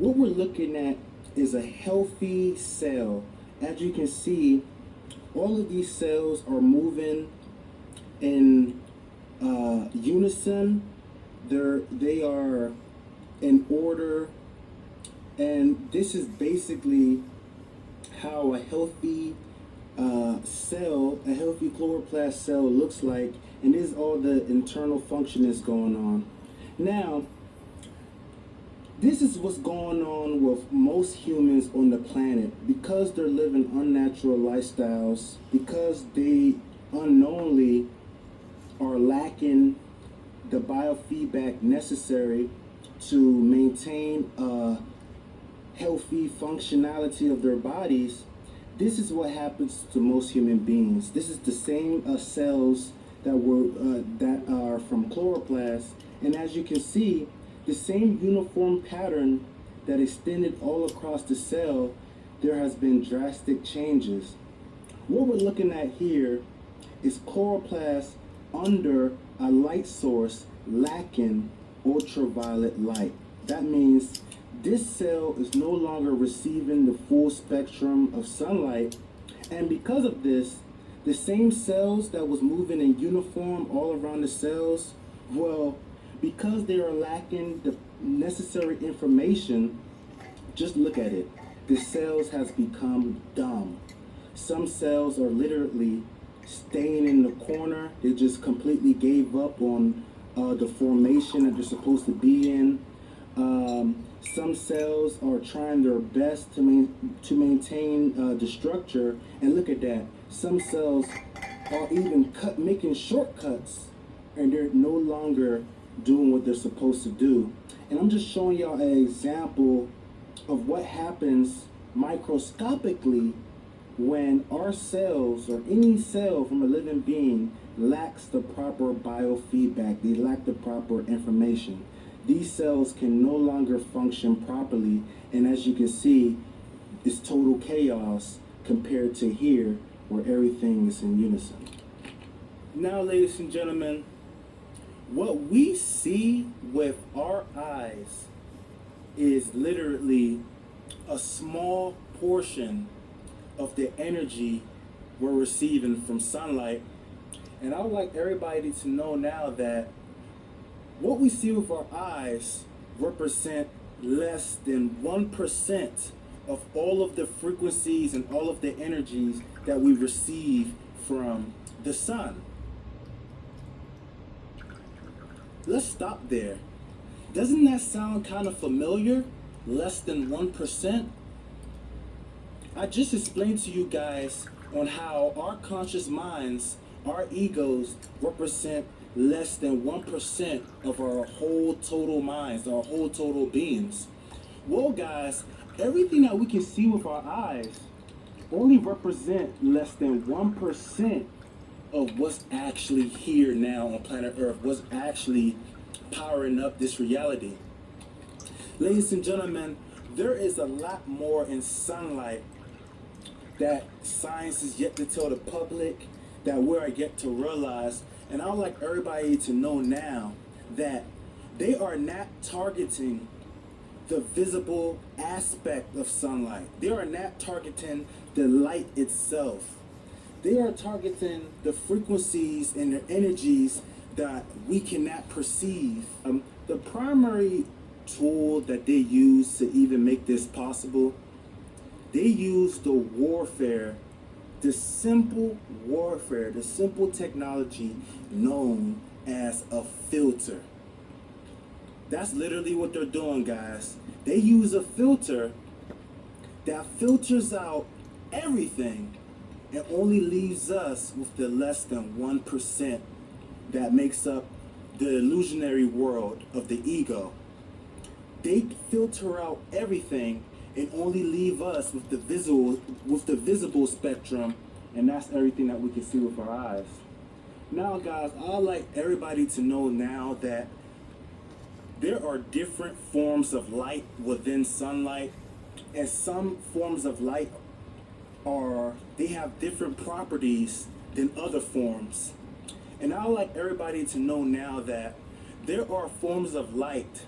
what we're looking at is a healthy cell. As you can see, all of these cells are moving in unison. They are in order, and this is basically how a healthy cell, a healthy chloroplast cell looks like, and this is all the internal function that's going on. Now, this is what's going on with most humans on the planet because they're living unnatural lifestyles, because they unknowingly are lacking the biofeedback necessary to maintain a healthy functionality of their bodies. This is what happens to most human beings. This is the same cells that are from chloroplasts, and as you can see, the same uniform pattern that extended all across the cell. There has been drastic changes. What we're looking at here is chloroplasts under a light source lacking ultraviolet light. That means this cell is no longer receiving the full spectrum of sunlight, and because of this, the same cells that was moving in uniform all around the cells, well, because they are lacking the necessary information, just look at it. The cells has become dumb. Some cells are literally staying in the corner. They just completely gave up on the formation that they're supposed to be in. Some cells are trying their best to maintain the structure, and look at that. Some cells are even making shortcuts, and they're no longer doing what they're supposed to do. And I'm just showing y'all an example of what happens microscopically when our cells or any cell from a living being lacks the proper biofeedback. They lack the proper information. These cells can no longer function properly, and as you can see, it's total chaos compared to here where everything is in unison. Now, ladies and gentlemen, what we see with our eyes is literally a small portion of the energy we're receiving from sunlight. And I would like everybody to know now that what we see with our eyes represent less than 1% of all of the frequencies and all of the energies that we receive from the sun. Let's stop there. Doesn't that sound kind of familiar? Less than 1%? I just explained to you guys on how our conscious minds, our egos, represent less than 1% of our whole total minds, our whole total beings. Well, guys, everything that we can see with our eyes only represent less than 1% of what's actually here now on planet Earth, what's actually powering up this reality. Ladies and gentlemen, there is a lot more in sunlight that science is yet to tell the public, that we're yet to realize. And I would like everybody to know now that they are not targeting the visible aspect of sunlight. They are not targeting the light itself. They are targeting the frequencies and the energies that we cannot perceive. The primary tool that they use to even make this possible, they use the warfare, the simple warfare, the simple technology known as a filter. That's literally what they're doing, guys. They use a filter that filters out everything and only leaves us with the less than 1% that makes up the illusionary world of the ego. They filter out everything and only leave us with the visible spectrum, and that's everything that we can see with our eyes. Now, guys, I'd like everybody to know now that there are different forms of light within sunlight, and some forms of light they have different properties than other forms. And I'd like everybody to know now that there are forms of light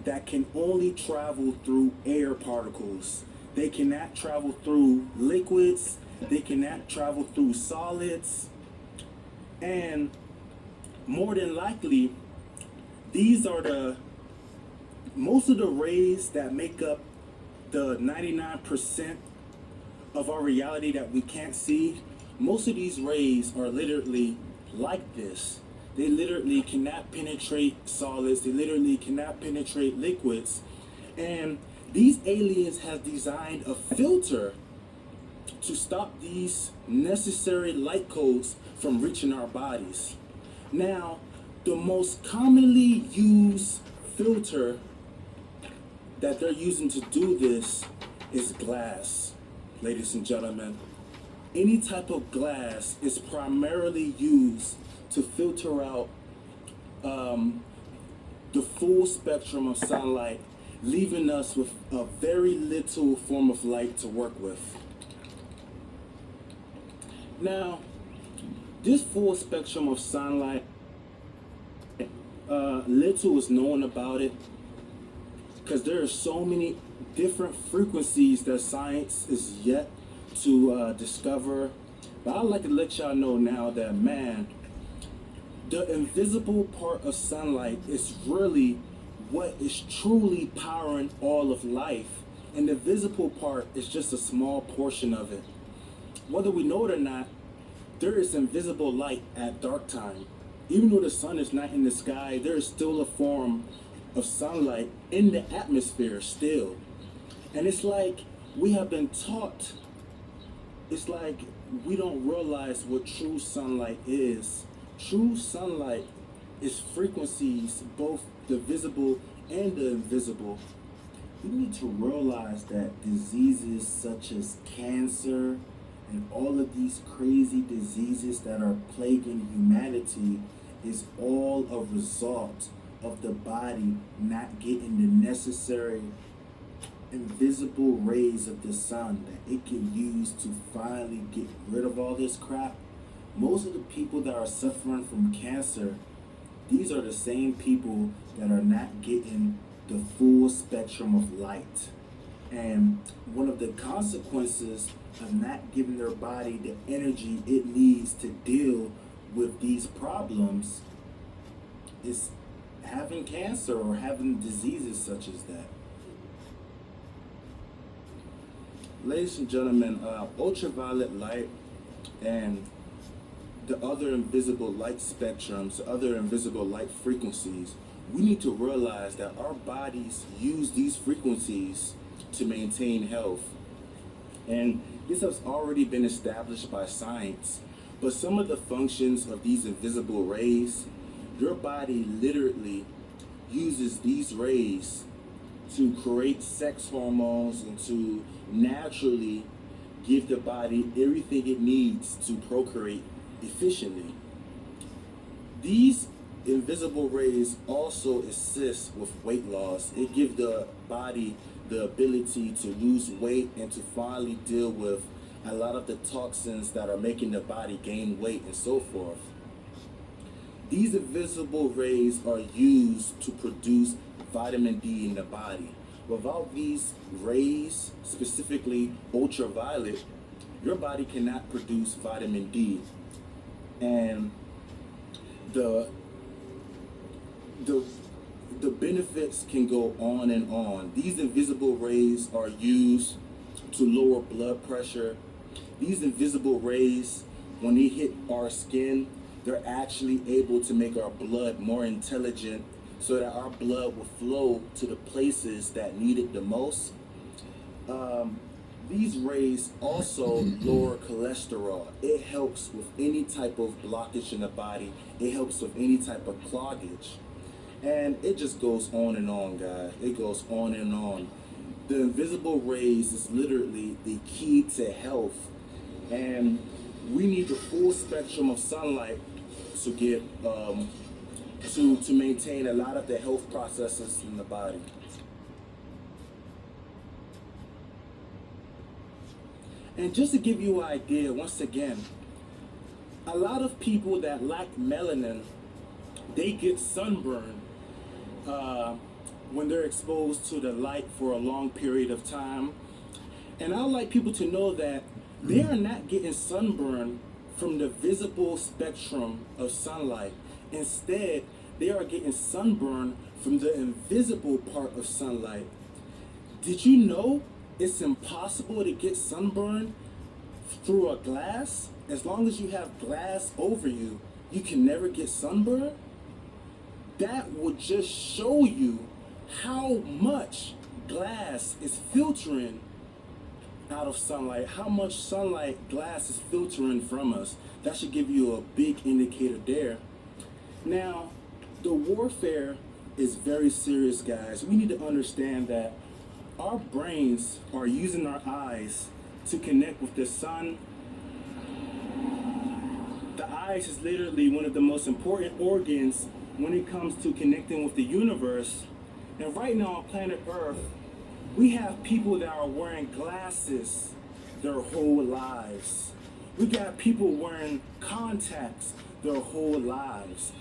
that can only travel through air particles. They cannot travel through liquids, they cannot travel through solids, and more than likely, these are the most of the rays that make up the 99% of our reality that we can't see. Most of these rays are literally like this. They literally cannot penetrate solids, they literally cannot penetrate liquids. And these aliens have designed a filter to stop these necessary light codes from reaching our bodies. Now, the most commonly used filter that they're using to do this is glass, ladies and gentlemen. Any type of glass is primarily used to filter out the full spectrum of sunlight, leaving us with a very little form of light to work with. Now, this full spectrum of sunlight, little is known about it because there are so many different frequencies that science is yet to discover. But I'd like to let y'all know now that, man, the invisible part of sunlight is really what is truly powering all of life. And the visible part is just a small portion of it. Whether we know it or not, there is invisible light at dark time. Even though the sun is not in the sky, there is still a form of sunlight in the atmosphere still. And it's like we have been taught, it's like we don't realize what true sunlight is. True sunlight is frequencies, both the visible and the invisible. We need to realize that diseases such as cancer and all of these crazy diseases that are plaguing humanity is all a result of the body not getting the necessary invisible rays of the sun that it can use to finally get rid of all this crap. Most of the people that are suffering from cancer, these are the same people that are not getting the full spectrum of light. And one of the consequences of not giving their body the energy it needs to deal with these problems is having cancer or having diseases such as that. Ladies and gentlemen, ultraviolet light and the other invisible light spectrums, other invisible light frequencies, we need to realize that our bodies use these frequencies to maintain health. And this has already been established by science. But some of the functions of these invisible rays, your body literally uses these rays to create sex hormones and to naturally give the body everything it needs to procreate efficiently. These invisible rays also assist with weight loss. It gives the body the ability to lose weight and to finally deal with a lot of the toxins that are making the body gain weight and so forth. These invisible rays are used to produce vitamin D in the body. Without these rays, specifically ultraviolet, your body cannot produce vitamin D. And the benefits can go on and on. These invisible rays are used to lower blood pressure. These invisible rays, when they hit our skin, they're actually able to make our blood more intelligent so that our blood will flow to the places that need it the most. These rays also lower cholesterol. It helps with any type of blockage in the body. It helps with any type of cloggage. And it just goes on and on, guys. It goes on and on. The invisible rays is literally the key to health. And we need the full spectrum of sunlight to get to maintain a lot of the health processes in the body. And just to give you an idea, once again, a lot of people that lack melanin, they get sunburn when they're exposed to the light for a long period of time. And I'd like people to know that they are not getting sunburn from the visible spectrum of sunlight. Instead, they are getting sunburn from the invisible part of sunlight. Did you know it's impossible to get sunburn through a glass? As long as you have glass over you, you can never get sunburn? That would just show you how much glass is filtering out of sunlight, how much sunlight glass is filtering from us. That should give you a big indicator there. Now, the warfare is very serious, guys. We need to understand that our brains are using our eyes to connect with the sun. The eyes is literally one of the most important organs when it comes to connecting with the universe. And right now on planet Earth, we have people that are wearing glasses their whole lives. We got people wearing contacts their whole lives.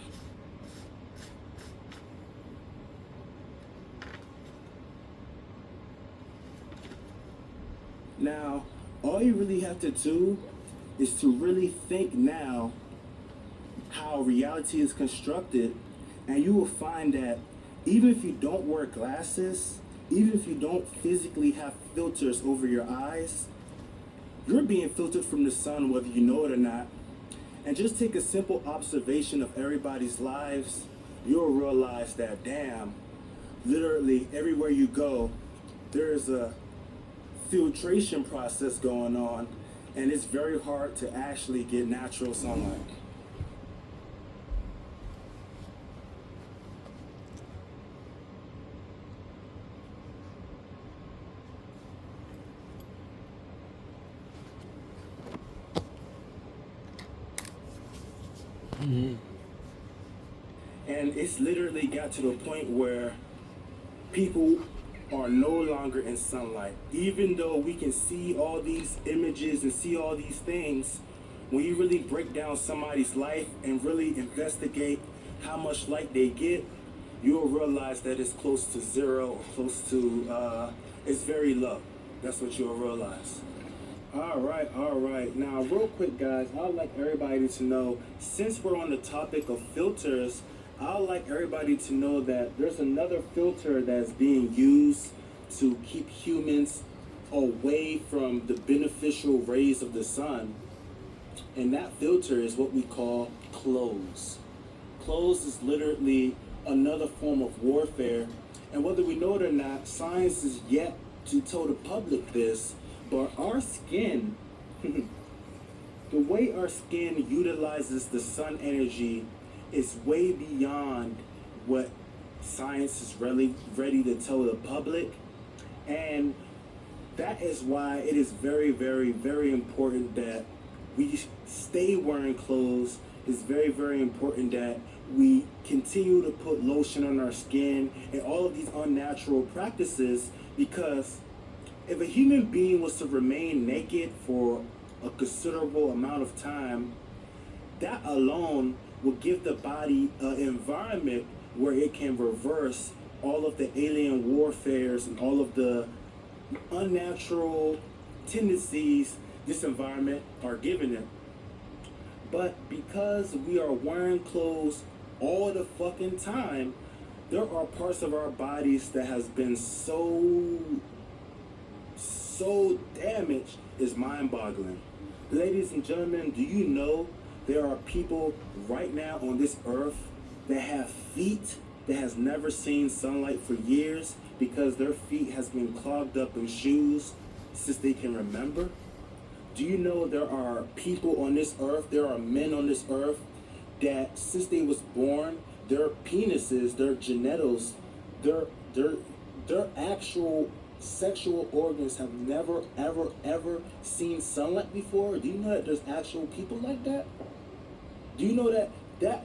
Now, all you really have to do is to really think now how reality is constructed, and you will find that even if you don't wear glasses, even if you don't physically have filters over your eyes, you're being filtered from the sun whether you know it or not. And just take a simple observation of everybody's lives, you'll realize that, damn, literally everywhere you go, there's a filtration process going on, and it's very hard to actually get natural sunlight. And it's literally got to the point where people are no longer in sunlight. Even though we can see all these images and see all these things, when you really break down somebody's life and really investigate how much light they get, you'll realize that it's close to zero, close to, it's very low. That's what you'll realize. All right. Now, real quick, guys, I'd like everybody to know, since we're on the topic of filters, I'd like everybody to know that there's another filter that's being used to keep humans away from the beneficial rays of the sun. And that filter is what we call clothes. Clothes is literally another form of warfare. And whether we know it or not, science is yet to tell the public this, but our skin, the way our skin utilizes the sun energy is way beyond what science is really ready to tell the public. And that is why it is very, very, very important that we stay wearing clothes. It's very, very important that we continue to put lotion on our skin and all of these unnatural practices, because if a human being was to remain naked for a considerable amount of time, that alone will give the body an environment where it can reverse all of the alien warfares and all of the unnatural tendencies this environment are giving it. But because we are wearing clothes all the fucking time, there are parts of our bodies that has been so damaged, is mind-boggling. Ladies and gentlemen, do you know there are people right now on this earth that have feet that has never seen sunlight for years because their feet has been clogged up in shoes since they can remember? Do you know there are people on this earth, there are men on this earth that since they was born, their penises, their genitals, their actual sexual organs have never, ever seen sunlight before? Do you know that there's actual people like that? Do you know that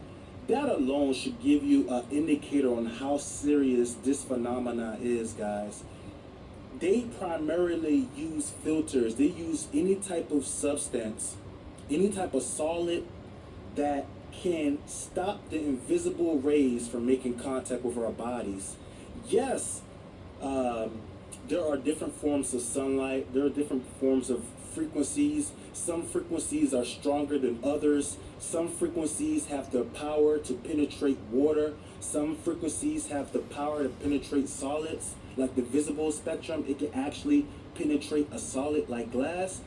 alone should give you an indicator on how serious this phenomena is, guys? They primarily use filters. They use any type of substance, any type of solid that can stop the invisible rays from making contact with our bodies. yes, um, there are different forms of sunlight. There are different forms of frequencies. Some frequencies are stronger than others. Some frequencies have the power to penetrate water. Some frequencies have the power to penetrate solids, like the visible spectrum. It can actually penetrate a solid like glass.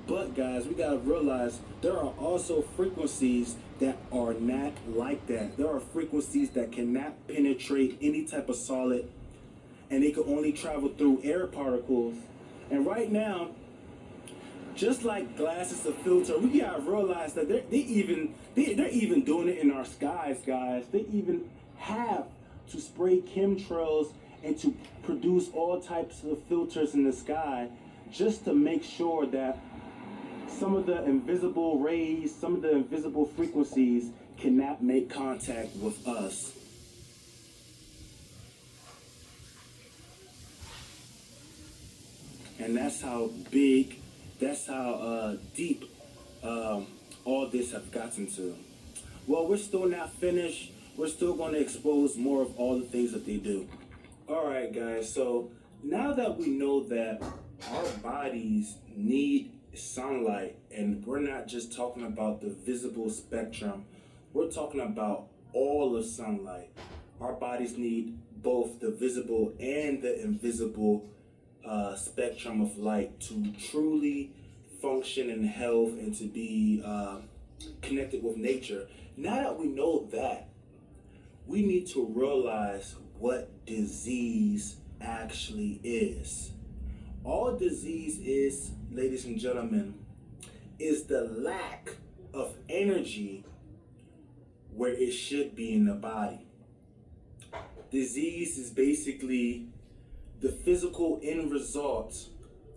But guys, we gotta realize there are also frequencies that are not like that. There are frequencies that cannot penetrate any type of solid, and they can only travel through air particles. And right now, just like glass is a filter, we gotta realize that they're even doing it in our skies, guys. They even have to spray chemtrails and to produce all types of filters in the sky just to make sure that some of the invisible rays, some of the invisible frequencies cannot make contact with us. And that's how big, that's how deep all this have gotten to. Well, we're still not finished. We're still going to expose more of all the things that they do. All right, guys. So now that we know that our bodies need sunlight, and we're not just talking about the visible spectrum, we're talking about all of sunlight. Our bodies need both the visible and the invisible spectrum of light to truly function in health and to be connected with nature. Now that we know that, we need to realize what disease actually is. All disease is, ladies and gentlemen, is the lack of energy where it should be in the body. Disease is basically the physical end result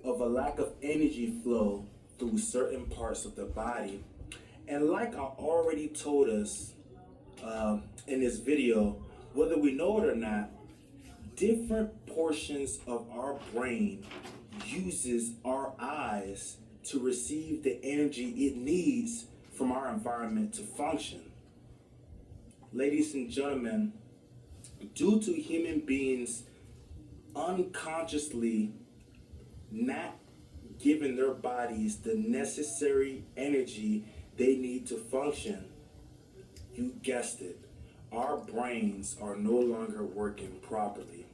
of a lack of energy flow through certain parts of the body. And like I already told us in this video, whether we know it or not, different portions of our brain uses our eyes to receive the energy it needs from our environment to function. Ladies and gentlemen, due to human beings unconsciously not giving their bodies the necessary energy they need to function, you guessed it, our brains are no longer working properly.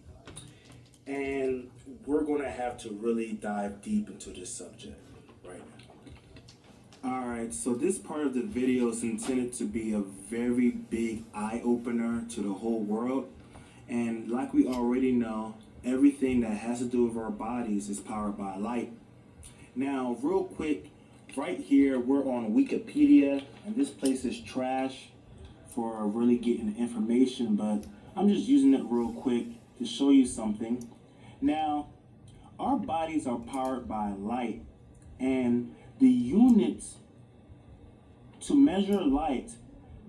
And we're going to have to really dive deep into this subject right now. Alright, so this part of the video is intended to be a very big eye-opener to the whole world. And like we already know, everything that has to do with our bodies is powered by light. Now, real quick, right here, we're on Wikipedia, and this place is trash for really getting information, but I'm just using it real quick to show you something. Now, our bodies are powered by light, and the units to measure light,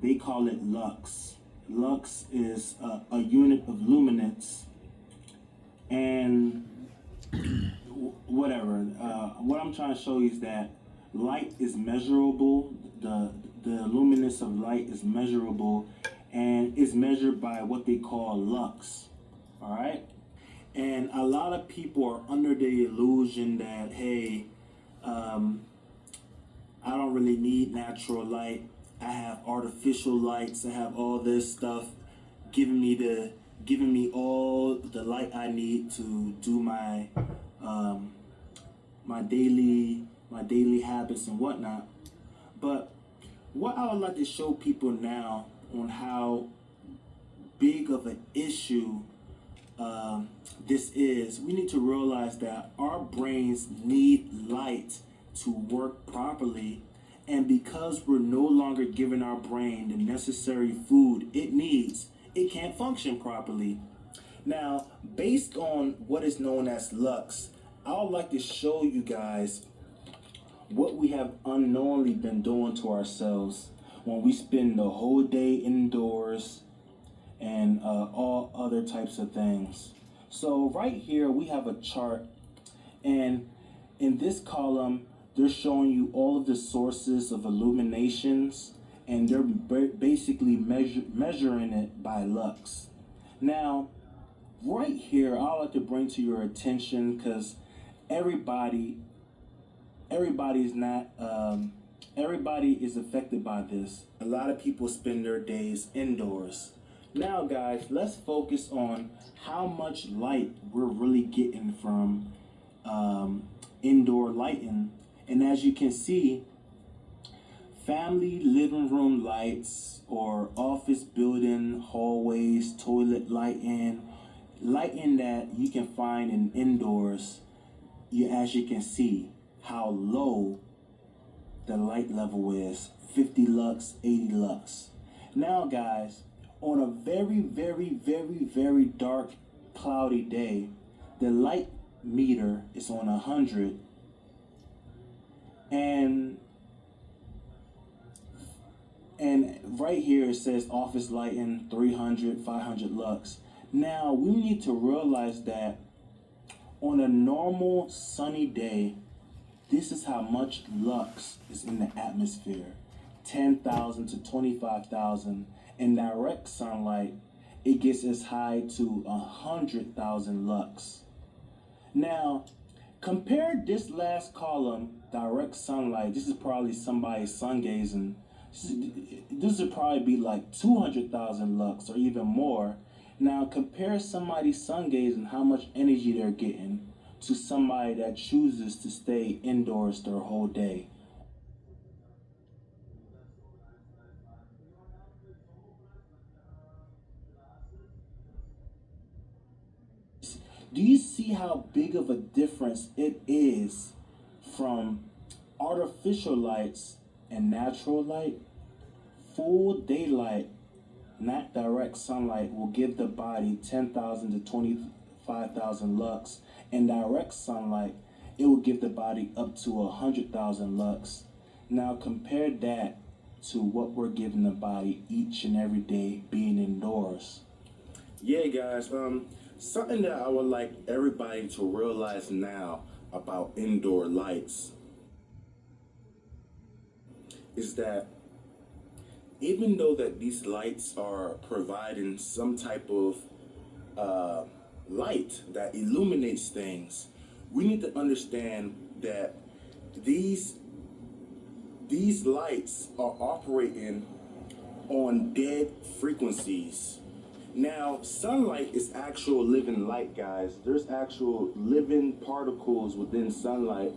they call it lux. Lux is a unit of luminance, and whatever. What I'm trying to show you is that light is measurable. The luminance of light is measurable, and is measured by what they call lux. All right. And a lot of people are under the illusion that, hey, I don't really need natural light. I have artificial lights. I have all this stuff giving me all the light I need to do my my daily habits and whatnot. But what I would like to show people now on how big of an issue this is, we need to realize that our brains need light to work properly, and because we're no longer giving our brain the necessary food it needs, it can't function properly. Now, based on what is known as lux, I would like to show you guys what we have unknowingly been doing to ourselves when we spend the whole day indoors and all other types of things. So right here we have a chart, and in this column they're showing you all of the sources of illuminations, and they're basically measuring it by lux. Now, right here, I like to bring to your attention because everybody, everybody's not, everybody is affected by this. A lot of people spend their days indoors. Now, guys, let's focus on how much light we're really getting from indoor lighting. And as you can see, family living room lights or office building hallways, toilet lighting that you can find in indoors, as you can see how low the light level is, 50 lux, 80 lux. Now, guys, on a very, very, very, very dark, cloudy day, the light meter is on 100, and right here it says office lighting 300, 500 lux. Now, we need to realize that on a normal sunny day, this is how much lux is in the atmosphere. 10,000 to 25,000. In direct sunlight, it gets as high to 100,000 lux. Now, compare this last column, direct sunlight. This is probably somebody sun gazing. This would probably be like 200,000 lux or even more. Now, compare somebody sun gazing, how much energy they're getting, to somebody that chooses to stay indoors their whole day. Do you see how big of a difference it is from artificial lights and natural light? Full daylight, not direct sunlight, will give the body 10,000 to 25,000 lux. And direct sunlight, it will give the body up to 100,000 lux. Now compare that to what we're giving the body each and every day being indoors. Yeah, guys, something that I would like everybody to realize now about indoor lights is that even though that these lights are providing some type of light that illuminates things, we need to understand that these lights are operating on dead frequencies. Now, sunlight is actual living light, guys. There's actual living particles within sunlight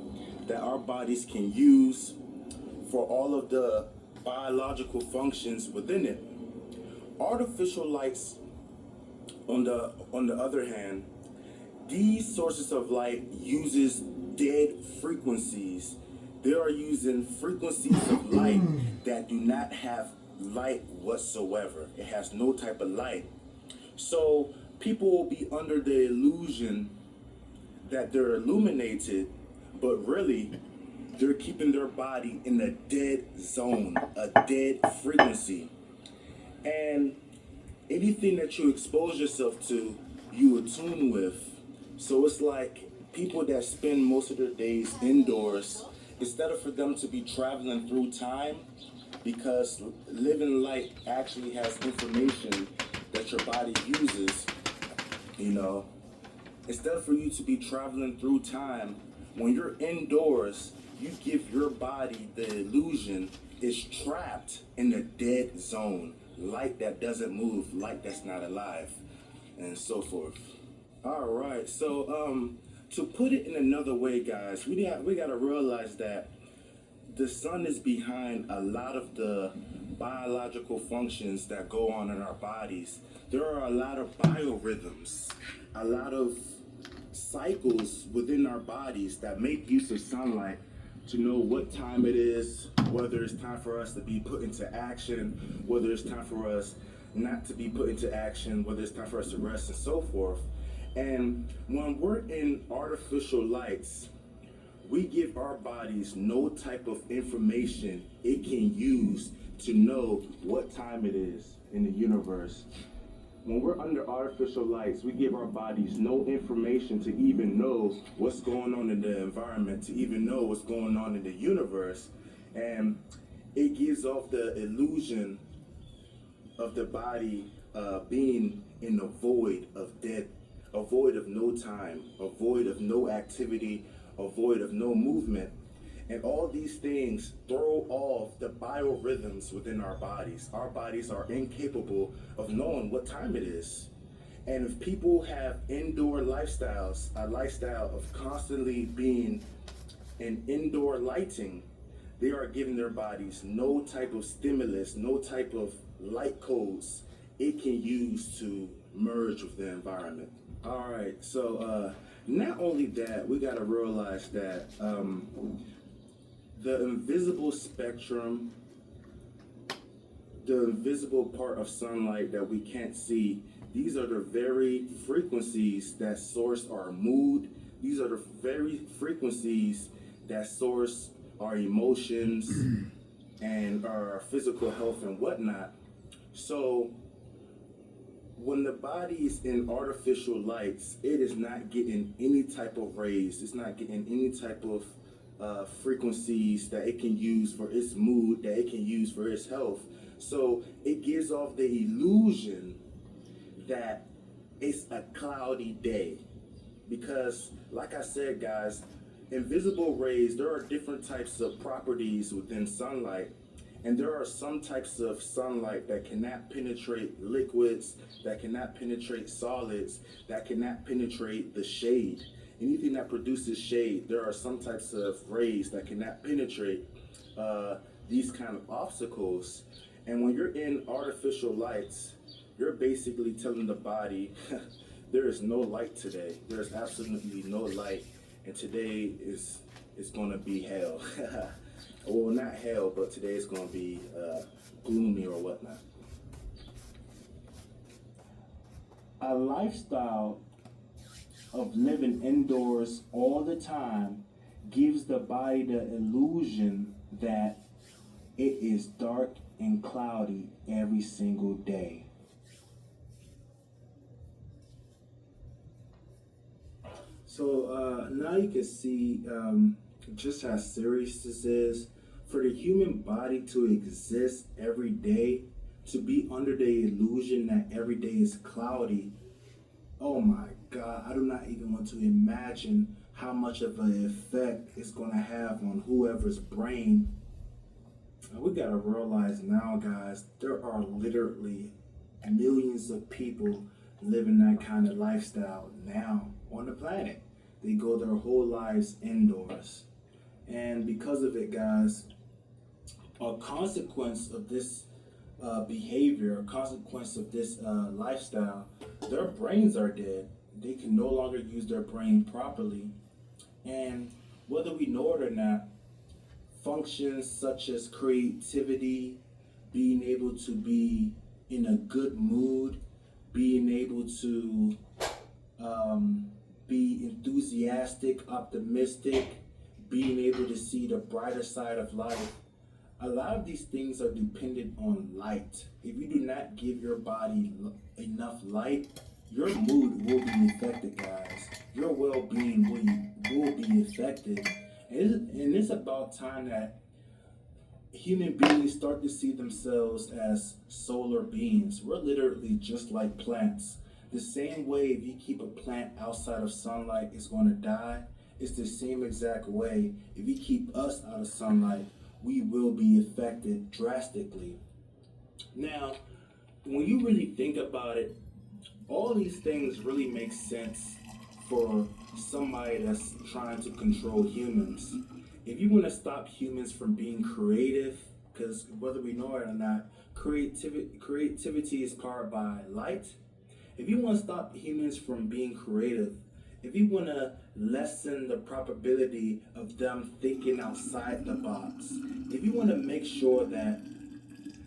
that our bodies can use for all of the biological functions within it. Artificial lights, on the other hand, these sources of light uses dead frequencies. They are using frequencies of light that do not have light whatsoever. It has no type of light. So people will be under the illusion that they're illuminated, but really they're keeping their body in a dead zone, a dead frequency. And anything that you expose yourself to, you attune with. So it's like people that spend most of their days indoors, instead of for them to be traveling through time, because living light actually has information that your body uses, you know, instead of for you to be traveling through time, when you're indoors, you give your body the illusion it's trapped in the dead zone, light that doesn't move, light that's not alive, and so forth. All right, so to put it in another way, guys, we gotta realize that the sun is behind a lot of the biological functions that go on in our bodies. There are a lot of biorhythms, a lot of cycles within our bodies that make use of sunlight to know what time it is, whether it's time for us to be put into action, whether it's time for us not to be put into action, whether it's time for us to rest, and so forth. And when we're in artificial lights, we give our bodies no type of information it can use to know what time it is in the universe. When we're under artificial lights, we give our bodies no information to even know what's going on in the environment, to even know what's going on in the universe. And it gives off the illusion of the body being in the void of dead a void of no time, a void of no activity, a void of no movement. And all these things throw off the biorhythms within our bodies. Our bodies are incapable of knowing what time it is. And if people have indoor lifestyles, a lifestyle of constantly being in indoor lighting, they are giving their bodies no type of stimulus, no type of light codes it can use to merge with the environment. All right, so not only that, we got to realize that the invisible spectrum, the invisible part of sunlight that we can't see, these are the very frequencies that source our mood. These are the very frequencies that source our emotions and our physical health and whatnot. So when the body is in artificial lights, it is not getting any type of rays. It's not getting any type of frequencies that it can use for its mood, that it can use for its health. So it gives off the illusion that it's a cloudy day. Because, like I said, guys, invisible rays, there are different types of properties within sunlight. And there are some types of sunlight that cannot penetrate liquids, that cannot penetrate solids, that cannot penetrate the shade. Anything that produces shade, there are some types of rays that cannot penetrate these kind of obstacles. And when you're in artificial lights, you're basically telling the body, there is no light today. There's absolutely no light. And today is going to be hell. Well, not hell, but today is going to be gloomy or whatnot. A lifestyle of living indoors all the time gives the body the illusion that it is dark and cloudy every single day. So now you can see just how serious this is. For the human body to exist every day, to be under the illusion that every day is cloudy, oh my God, I do not even want to imagine how much of an effect it's going to have on whoever's brain. We got to realize now, guys, there are literally millions of people living that kind of lifestyle now on the planet. They go their whole lives indoors. And because of it, guys, a consequence of this behavior, a consequence of this lifestyle, their brains are dead. They can no longer use their brain properly. And whether we know it or not, functions such as creativity, being able to be in a good mood, being able to be enthusiastic, optimistic, being able to see the brighter side of life. A lot of these things are dependent on light. If you do not give your body enough light, your mood will be affected, guys. Your well-being will be affected. And it's about time that human beings start to see themselves as solar beings. We're literally just like plants. The same way if you keep a plant outside of sunlight, it's going to die. It's the same exact way if you keep us out of sunlight, we will be affected drastically. Now, when you really think about it, all these things really make sense for somebody that's trying to control humans. If you want to stop humans from being creative, because whether we know it or not, creativity is powered by light. If you want to stop humans from being creative, if you want to lessen the probability of them thinking outside the box, if you want to make sure that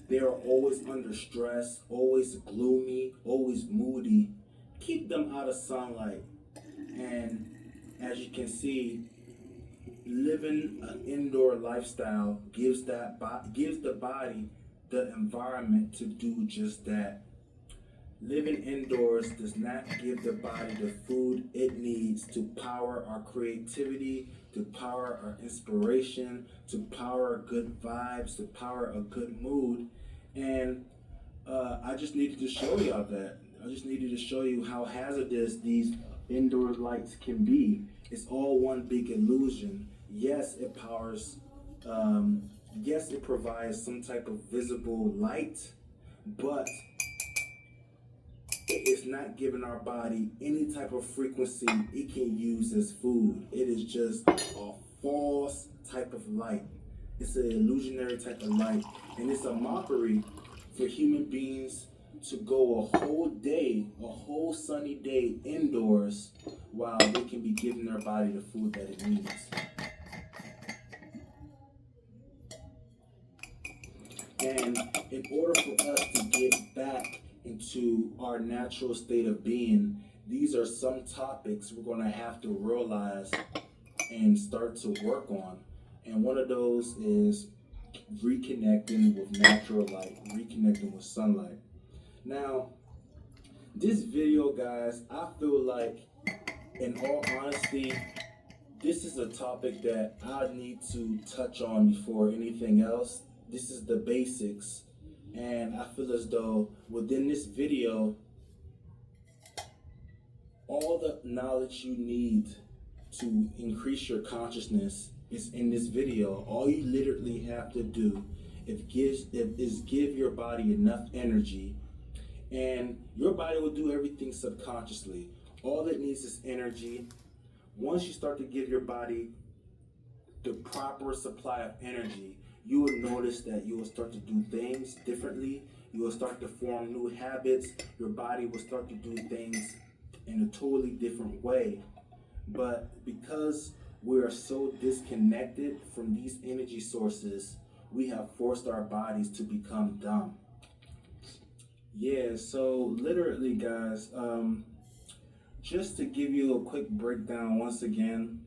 they are always under stress, always gloomy, always moody, keep them out of sunlight. And as you can see, living an indoor lifestyle gives the body the environment to do just that. Living indoors does not give the body the food it needs to power our creativity, to power our inspiration, to power good vibes, to power a good mood. And I just needed to show y'all that. I just needed to show you how hazardous these indoor lights can be. It's all one big illusion. Yes, it powers, yes, it provides some type of visible light, but it's not giving our body any type of frequency it can use as food. It is just a false type of light. It's an illusionary type of light, and it's a mockery for human beings to go a whole day, a whole sunny day indoors while they can be giving their body the food that it needs. And in order for us to get back into our natural state of being, these are some topics we're going to have to realize and start to work on. And one of those is reconnecting with natural light, reconnecting with sunlight. Now, this video, guys, I feel like, in all honesty, this is a topic that I need to touch on before anything else. This is the basics, and I feel as though within this video, all the knowledge you need to increase your consciousness is in this video. All you literally have to do is give your body enough energy, and your body will do everything subconsciously. All it needs is energy. Once you start to give your body the proper supply of energy, you will notice that you will start to do things differently. You will start to form new habits. Your body will start to do things in a totally different way. But because we are so disconnected from these energy sources, we have forced our bodies to become dumb. Yeah, so literally, guys, just to give you a quick breakdown once again,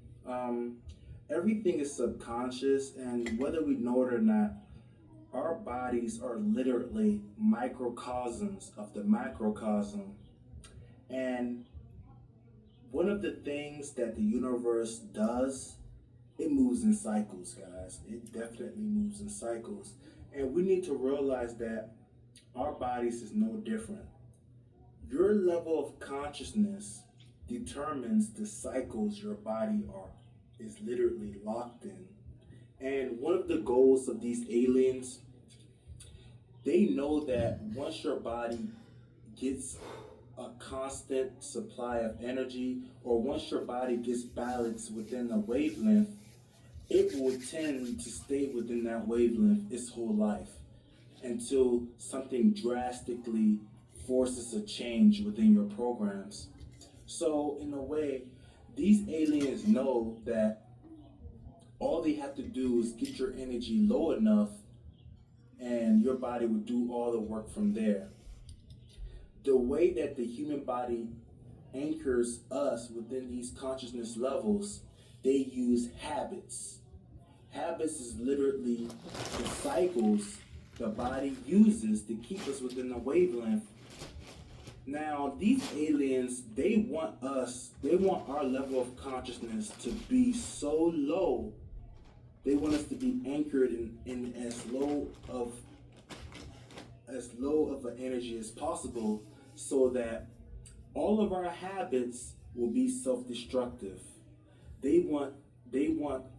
everything is subconscious, and whether we know it or not, our bodies are literally microcosms of the macrocosm. And one of the things that the universe does, it moves in cycles, guys. It definitely moves in cycles. And we need to realize that our bodies is no different. Your level of consciousness determines the cycles your body is literally locked in. And one of the goals of these aliens, they know that once your body gets a constant supply of energy, or once your body gets balanced within a wavelength, it will tend to stay within that wavelength its whole life until something drastically forces a change within your programs. So in a way, these aliens know that all they have to do is get your energy low enough and your body will do all the work from there. The way that the human body anchors us within these consciousness levels, they use habits. Habits is literally the cycles the body uses to keep us within the wavelength. Now, these aliens, they want our level of consciousness to be so low. They want us to be anchored in as low of an energy as possible, so that all of our habits will be self-destructive. They want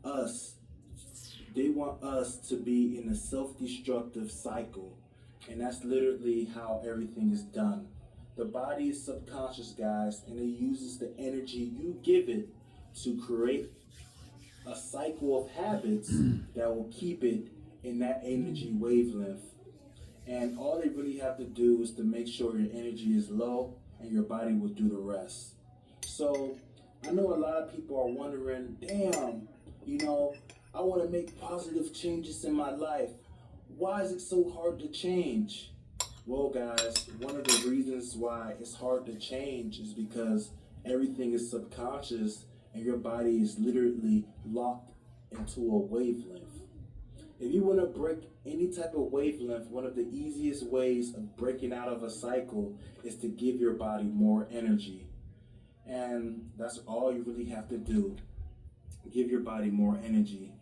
us to be in a self-destructive cycle, and that's literally how everything is done. The body is subconscious, guys, and it uses the energy you give it to create a cycle of habits that will keep it in that energy wavelength. And all they really have to do is to make sure your energy is low, and your body will do the rest. So I know a lot of people are wondering, damn, I want to make positive changes in my life. Why is it so hard to change? Well, guys, one of the reasons why it's hard to change is because everything is subconscious and your body is literally locked into a wavelength. If you want to break any type of wavelength, one of the easiest ways of breaking out of a cycle is to give your body more energy. And that's all you really have to do. Give your body more energy.